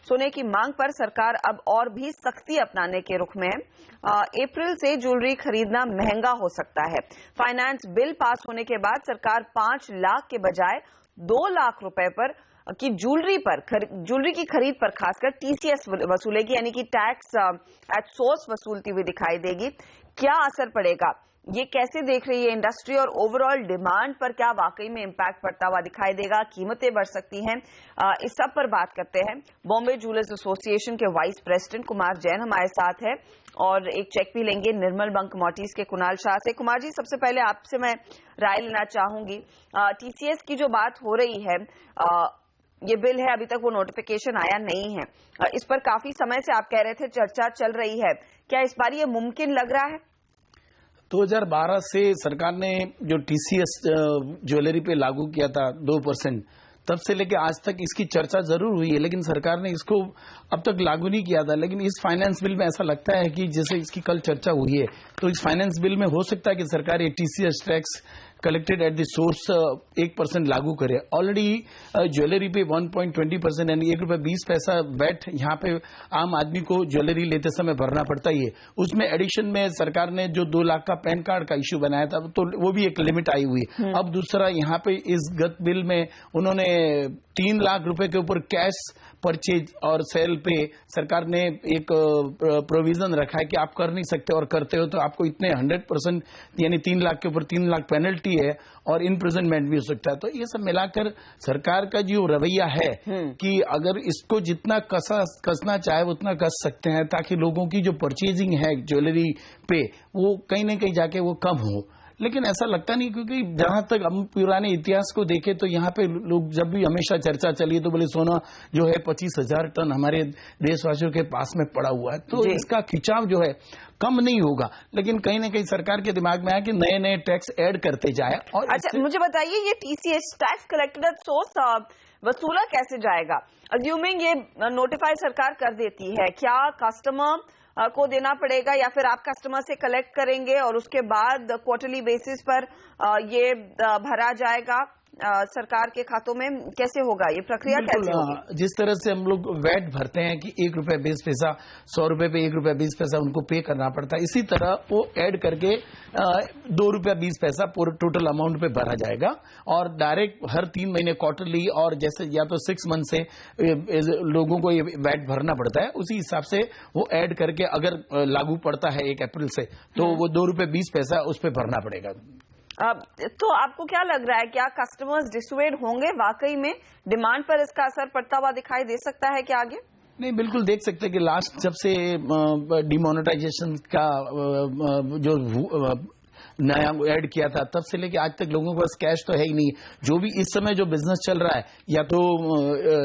सोने की मांग पर सरकार अब और भी सख्ती अपनाने के रुख में है। अप्रैल से ज्वेलरी खरीदना महंगा हो सकता है। फाइनेंस बिल पास होने के बाद सरकार 5 लाख के बजाय 2 लाख रुपए पर की ज्वेलरी की खरीद पर खासकर टीसीएस वसूलेगी, यानी कि टैक्स एट सोर्स वसूलती हुई दिखाई देगी। क्या असर पड़ेगा, ये कैसे देख रही है इंडस्ट्री, और ओवरऑल डिमांड पर क्या वाकई में इंपैक्ट पड़ता हुआ दिखाई देगा, कीमतें बढ़ सकती हैं, इस सब पर बात करते हैं। बॉम्बे ज्वेलर्स एसोसिएशन के वाइस प्रेसिडेंट कुमार जैन हमारे साथ है, और एक चेक भी लेंगे निर्मल बैंक कमोडिटीज के कुणाल शाह से। कुमार जी, सबसे पहले आपसे मैं राय लेना चाहूंगी। टीसीएस की जो बात हो रही है, ये बिल है, अभी तक वो नोटिफिकेशन आया नहीं है। इस पर काफी समय से आप कह रहे थे चर्चा चल रही है, क्या इस बार ये मुमकिन लग रहा है? 2012 से सरकार ने जो टीसीएस ज्वेलरी पे लागू किया था 2%, तब से लेके आज तक इसकी चर्चा जरूर हुई है, लेकिन सरकार ने इसको अब तक लागू नहीं किया था। लेकिन इस फाइनेंस बिल में ऐसा लगता है कि जैसे इसकी कल चर्चा हुई है, तो इस फाइनेंस बिल में हो सकता है कि सरकार ये TCS tax collected at the source 1% लागू करे। ऑलरेडी ज्वेलरी पे 1.20% यानी ₹1.20 वैट यहाँ पे आम आदमी को ज्वेलरी लेते समय भरना पड़ता ही है। उसमें एडिशन में सरकार ने जो 2 लाख का पैन कार्ड का इश्यू बनाया था, तो वो भी एक लिमिट आई हुई है। अब दूसरा यहाँ पे इस गत बिल में उन्होंने 3 लाख रुपए के ऊपर कैश परचेज और सेल पे सरकार ने एक प्रोविजन रखा है कि आप कर नहीं सकते, और करते हो तो आपको इतने 100% यानी 3 लाख के ऊपर 3 लाख पेनल्टी है, और इम्प्रिजनमेंट भी हो सकता है। तो ये सब मिलाकर सरकार का जो रवैया है कि अगर इसको जितना कसना चाहे उतना कस सकते हैं, ताकि लोगों की जो परचेजिंग है ज्वेलरी पे वो कहीं न कहीं जाके वो कम हो। लेकिन ऐसा लगता नहीं, क्योंकि जहां तक हम पुराने इतिहास को देखें तो यहाँ पे लोग जब भी हमेशा चर्चा चली तो बोले सोना जो है 25,000 टन हमारे देशवासियों के पास में पड़ा हुआ है, तो इसका खिंचाव जो है कम नहीं होगा। लेकिन कहीं ना कहीं सरकार के दिमाग में आया कि नए नए टैक्स ऐड करते जाए। और अच्छा, मुझे बताइए, ये TCS tax collected at source वसूला कैसे जाएगा? अज्यूमिंग ये नोटिफाई सरकार कर देती है, क्या कस्टमर को देना पड़ेगा, या फिर आप कस्टमर से कलेक्ट करेंगे और उसके बाद क्वार्टरली बेसिस पर ये भरा जाएगा सरकार के खातों में? कैसे होगा ये प्रक्रिया, कैसे होगी? जिस तरह से हम लोग वैट भरते हैं कि ₹1.20 100 पे ₹1.20 उनको पे करना पड़ता है, इसी तरह वो ऐड करके ₹2.20 पूरे टोटल अमाउंट पे भरा जाएगा, और डायरेक्ट हर 3 महीने क्वार्टरली, और जैसे या तो 6 मंथ से लोगों को ये वैट भरना पड़ता है, उसी हिसाब से वो ऐड करके अगर लागू पड़ता है 1 अप्रैल से, तो वो ₹2.20 उस पर भरना पड़ेगा। तो आपको क्या लग रहा है, क्या कस्टमर्स डिसवेड होंगे? वाकई में डिमांड पर इसका असर पड़ता हुआ दिखाई दे सकता है क्या आगे? नहीं, बिल्कुल देख सकते हैं कि लास्ट जब से डिमोनेटाइजेशन का जो नया ऐड किया था, तब से लेके आज तक लोगों के पास कैश तो है ही नहीं। जो भी इस समय जो बिजनेस चल रहा है, या तो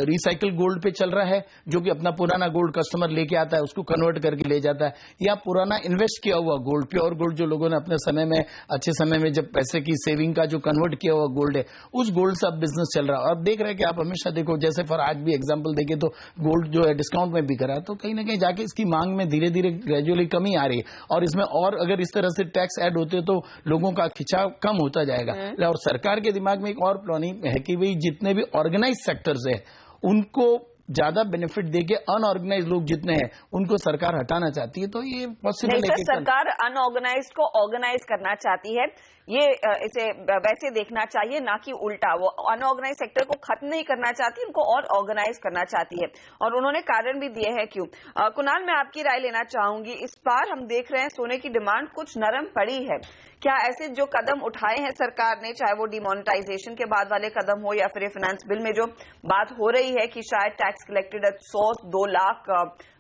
रिसाइकल गोल्ड पे चल रहा है, जो कि अपना पुराना गोल्ड कस्टमर लेके आता है, उसको कन्वर्ट करके ले जाता है, या पुराना इन्वेस्ट किया हुआ गोल्ड, प्योर गोल्ड जो लोगों ने अपने समय में अच्छे समय में जब पैसे की सेविंग का जो कन्वर्ट किया हुआ गोल्ड है, उस गोल्ड से अब बिजनेस चल रहा है। और देख रहे हैं कि आप हमेशा देखो, जैसे फॉर आज भी एग्जाम्पल देखे तो गोल्ड जो है डिस्काउंट में बिक रहा है, तो कहीं ना कहीं जाके इसकी मांग में धीरे धीरे ग्रेजुअली कमी आ रही है, और इसमें और अगर इस तरह से टैक्स ऐड होते तो लोगों का खिंचाव कम होता जाएगा। और सरकार के दिमाग में एक और प्लानिंग है कि भाई जितने भी ऑर्गेनाइज सेक्टर्स है उनको ज्यादा बेनिफिट देके अनऑर्गेनाइज लोग जितने हैं उनको सरकार हटाना चाहती है। तो ये पॉसिबल है कि सरकार अनऑर्गेनाइज को ऑर्गेनाइज करना चाहती है, ये इसे वैसे देखना चाहिए, ना कि उल्टा। वो अनऑर्गेनाइज सेक्टर को खत्म नहीं करना चाहती, उनको और ऑर्गेनाइज करना चाहती है, और उन्होंने कारण भी दिए हैं क्यों। कुणाल, मैं आपकी राय लेना चाहूंगी। इस बार हम देख रहे हैं सोने की डिमांड कुछ नरम पड़ी है, क्या ऐसे जो कदम उठाए हैं सरकार ने, चाहे वो डिमोनेटाइजेशन के बाद वाले कदम हो या फिर फाइनेंस बिल में जो बात हो रही है कि शायद tax collected at source 2 lakh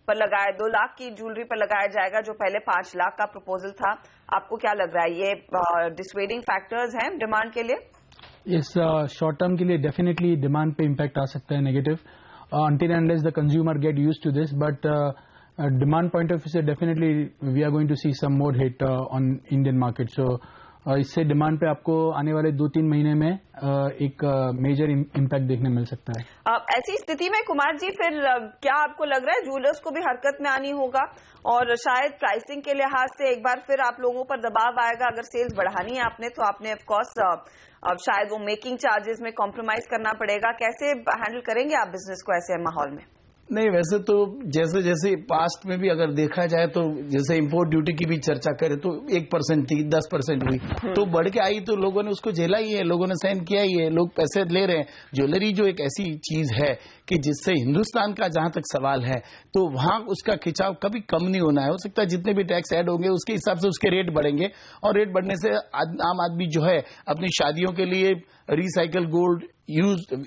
पर लगाया, 2 लाख की ज्वेलरी पर लगाया जाएगा, जो पहले 5 लाख का प्रपोजल था, आपको क्या लग रहा है, ये डिसवेडिंग फैक्टर्स हैं डिमांड के लिए? इस शॉर्ट टर्म के लिए डेफिनेटली डिमांड पे इम्पैक्ट आ सकता है negative, until and unless the consumer get used to this, but demand point of view से definitely we are going to see some more hit on Indian market. So इससे demand पे आपको आने वाले 2-3 महीने में एक मेजर इम्पैक्ट देखने मिल सकता है। ऐसी स्थिति में कुमार जी फिर क्या आपको लग रहा है ज्वेलर्स को भी हरकत में आनी होगा, और शायद प्राइसिंग के लिहाज से एक बार फिर आप लोगों पर दबाव आएगा? अगर सेल्स बढ़ानी है आपने, तो आपने ऑफकोर्स अब शायद वो मेकिंग चार्जेस में कॉम्प्रोमाइज करना पड़ेगा। कैसे हैंडल करेंगे आप बिजनेस को ऐसे माहौल में? नहीं, वैसे तो जैसे जैसे पास्ट में भी अगर देखा जाए तो जैसे इंपोर्ट ड्यूटी की भी चर्चा करें तो 1% थी, 10% हुई, तो बढ़ के आई तो लोगों ने उसको झेला ही है, लोगों ने सहन किया ही है, लोग पैसे ले रहे हैं। ज्वेलरी जो एक ऐसी चीज है कि जिससे हिंदुस्तान का जहां तक सवाल है तो वहां उसका खिंचाव कभी कम नहीं होना है। हो सकता है जितने भी टैक्स ऐड होंगे उसके हिसाब से उसके रेट बढ़ेंगे, और रेट बढ़ने से आम आदमी जो है अपनी शादियों के लिए रिसाइकल गोल्ड,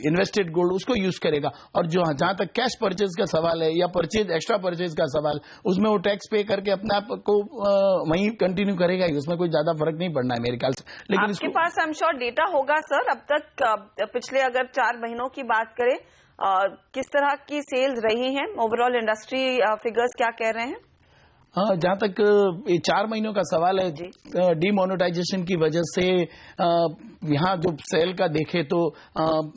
इन्वेस्टेड गोल्ड उसको यूज करेगा, और जो जहां तक कैश परचेज का सवाल है या परचेज एक्स्ट्रा परचेज का सवाल, उसमें वो टैक्स पे करके अपने आप को वहीं कंटिन्यू करेगा ही, उसमें कोई ज्यादा फर्क नहीं पड़ना है मेरे ख्याल से। लेकिन आपके पास आई एम श्योर डेटा होगा सर, अब तक पिछले अगर 4 महीनों की बात करें किस तरह की सेल्स रही हैं, ओवरऑल इंडस्ट्री फिगर्स क्या कह रहे हैं? जहां तक ये 4 महीनों का सवाल है, डीमोनेटाइजेशन की वजह से यहाँ जो सेल का देखे तो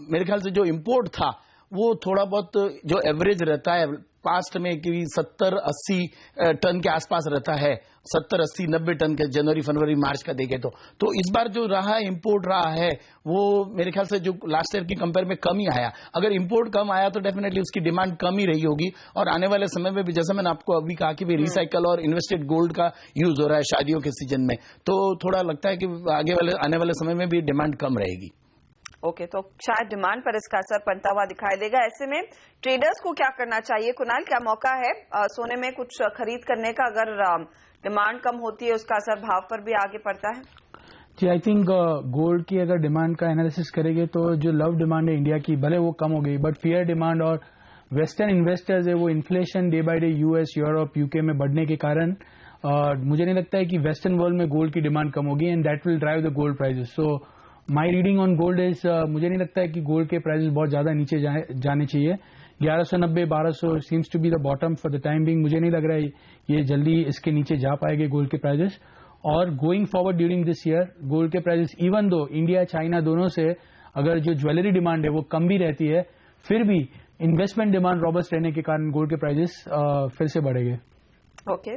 मेरे ख्याल से जो इंपोर्ट था वो थोड़ा बहुत जो एवरेज रहता है पास्ट में कि 70-80 टन के आसपास रहता है, 70-80-90 टन के जनवरी फरवरी मार्च का देखे तो इस बार जो रहा है इंपोर्ट रहा है वो मेरे ख्याल से जो लास्ट ईयर की कंपेयर में कम ही आया। अगर इंपोर्ट कम आया तो डेफिनेटली उसकी डिमांड कम ही रही होगी, और आने वाले समय में भी जैसे मैंने आपको अभी कहा कि भी रिसाइकल और इन्वेस्टेड गोल्ड का यूज हो रहा है शादियों के सीजन में, तो थोड़ा लगता है कि आने वाले समय में भी डिमांड कम रहेगी। ओके, तो शायद डिमांड पर इसका असर पड़ता हुआ दिखाई देगा। ऐसे में ट्रेडर्स को क्या करना चाहिए? कुणाल, क्या मौका है सोने में कुछ खरीद करने का? अगर डिमांड कम होती है उसका असर भाव पर भी आगे पड़ता है। जी, आई थिंक गोल्ड की अगर डिमांड का एनालिसिस करेंगे तो जो लव डिमांड है इंडिया की, भले वो कम हो गई, बट फियर डिमांड और वेस्टर्न इन्वेस्टर्स है वो inflation day by day US, Europe, UK में बढ़ने के कारण मुझे नहीं लगता है कि वेस्टर्न वर्ल्ड में गोल्ड की डिमांड कम होगी, and that will drive the gold prices. So my reading on gold is, मुझे नहीं लगता है कि गोल्ड के प्राइसेस बहुत ज्यादा नीचे जाने चाहिए। 1190-1200 seems to be the bottom for the time being. मुझे नहीं लग रहा है ये जल्दी इसके नीचे जा पाएंगे गोल्ड के प्राइसेस। और going forward during this year gold के prices, even though India China दोनों से अगर जो ज्वेलरी डिमांड है वो कम भी रहती है, फिर भी इन्वेस्टमेंट डिमांड रॉबस्ट रहने के कारण गोल्ड के प्राइसेस फिर से बढ़ेंगे। ओके,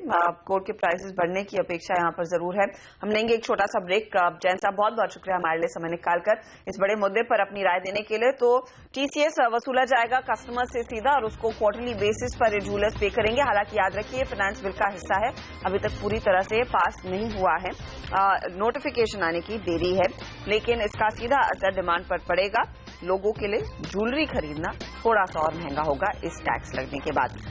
गोल्ड के प्राइसेस बढ़ने की अपेक्षा यहाँ पर जरूर है। हम लेंगे एक छोटा सा ब्रेक। जैन साहब, बहुत बहुत शुक्रिया हमारे लिए समय निकालकर इस बड़े मुद्दे पर अपनी राय देने के लिए। तो टीसीएस वसूला जाएगा कस्टमर से सीधा, और उसको क्वार्टरली बेसिस पर ज्वेलर्स पे करेंगे। हालांकि याद रखिए फाइनेंस बिल का हिस्सा है, अभी तक पूरी तरह से पास नहीं हुआ है, नोटिफिकेशन आने की देरी है, लेकिन इसका सीधा असर डिमांड पर पड़ेगा। लोगों के लिए ज्वेलरी खरीदना थोड़ा सा और महंगा होगा इस टैक्स लगने के बाद।